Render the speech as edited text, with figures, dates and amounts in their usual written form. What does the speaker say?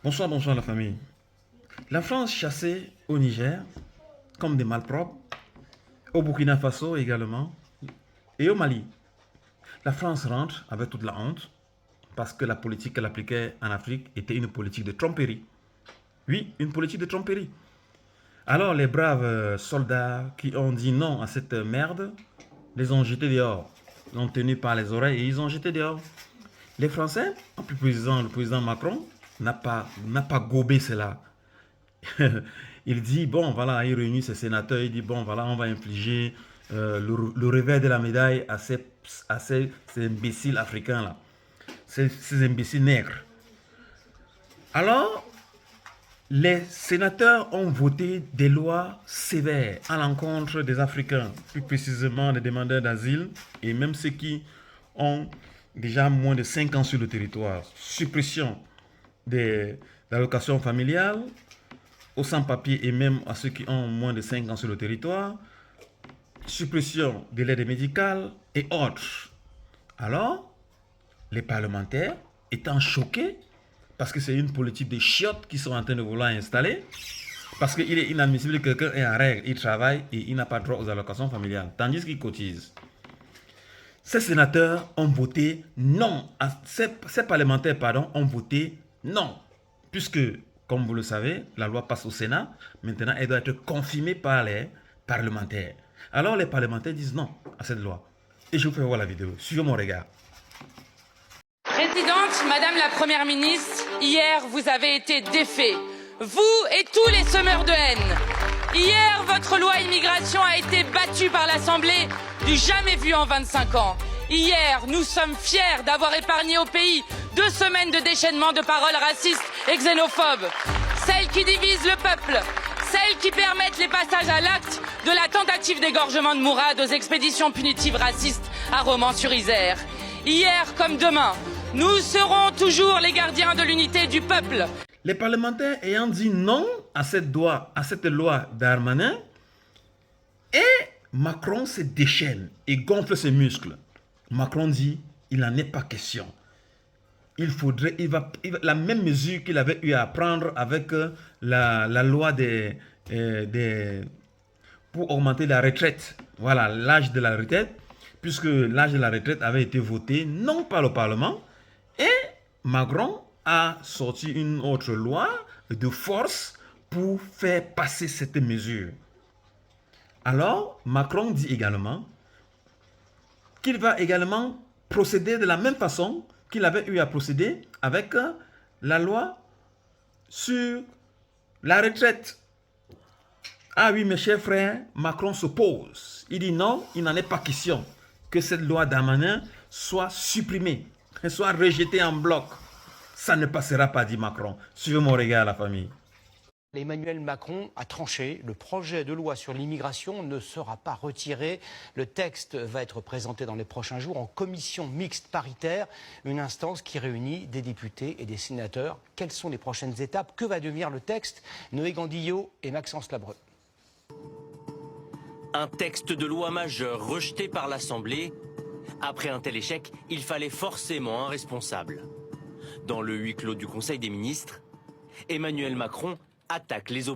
Bonsoir, bonsoir la famille. La France chassait au Niger comme des malpropres, au Burkina Faso également, et au Mali. La France rentre avec toute la honte parce que la politique qu'elle appliquait en Afrique était une politique de tromperie. Oui, une politique de tromperie. Alors les braves soldats qui ont dit non à cette merde, les ont jetés dehors. Ils ont tenu par les oreilles et ils ont jeté dehors. Les Français, en plus le président Macron, n'a pas gobé cela. Il dit, bon, voilà, il réunit ses sénateurs, il dit, bon, voilà, on va infliger le revers de la médaille à ces imbéciles africains-là, ces imbéciles nègres. Alors, les sénateurs ont voté des lois sévères à l'encontre des Africains, plus précisément des demandeurs d'asile et même ceux qui ont déjà moins de 5 ans sur le territoire. Suppression des allocations familiales aux sans-papiers et même à ceux qui ont moins de 5 ans sur le territoire, suppression de l'aide médicale et autres. Alors, les parlementaires étant choqués, parce que c'est une politique de chiottes qu'ils sont en train de vouloir installer, parce qu'il est inadmissible que quelqu'un est en règle, il travaille et il n'a pas droit aux allocations familiales, tandis qu'il cotise. Ces sénateurs ont voté non, ces parlementaires ont voté non, puisque, comme vous le savez, la loi passe au Sénat, maintenant elle doit être confirmée par les parlementaires. Alors les parlementaires disent non à cette loi. Et je vous fais voir la vidéo, suivez mon regard. Présidente, Madame la Première ministre, hier vous avez été défait, vous et tous les semeurs de haine. Hier, votre loi immigration a été battue par l'Assemblée du jamais vu en 25 ans. Hier, nous sommes fiers d'avoir épargné au pays 2 semaines de déchaînement de paroles racistes et xénophobes. Celles qui divisent le peuple, celles qui permettent les passages à l'acte de la tentative d'égorgement de Mourad aux expéditions punitives racistes à Romans-sur-Isère. Hier comme demain, nous serons toujours les gardiens de l'unité du peuple. Les parlementaires ayant dit non à cette loi Darmanin, et Macron se déchaîne et gonfle ses muscles. Macron dit, il n'en est pas question. La même mesure qu'il avait eu à prendre avec la loi pour augmenter la retraite. Voilà, l'âge de la retraite, puisque l'âge de la retraite avait été voté non par le Parlement, et Macron a sorti une autre loi de force pour faire passer cette mesure. Alors, Macron dit également qu'il va également procéder de la même façon qu'il avait eu à procéder avec la loi sur la retraite. Ah oui, mes chers frères, Macron s'oppose. Il dit non, il n'en est pas question que cette loi Darmanin soit supprimée, soit rejetée en bloc. Ça ne passera pas, dit Macron. Suivez mon regard, la famille. Emmanuel Macron a tranché. Le projet de loi sur l'immigration ne sera pas retiré. Le texte va être présenté dans les prochains jours en commission mixte paritaire, une instance qui réunit des députés et des sénateurs. Quelles sont les prochaines étapes? Que va devenir le texte? Noé Gandillot et Maxence Labreux. Un texte de loi majeur rejeté par l'Assemblée. Après un tel échec, il fallait forcément un responsable. Dans le huis clos du Conseil des ministres, Emmanuel Macron attaque les oppositions.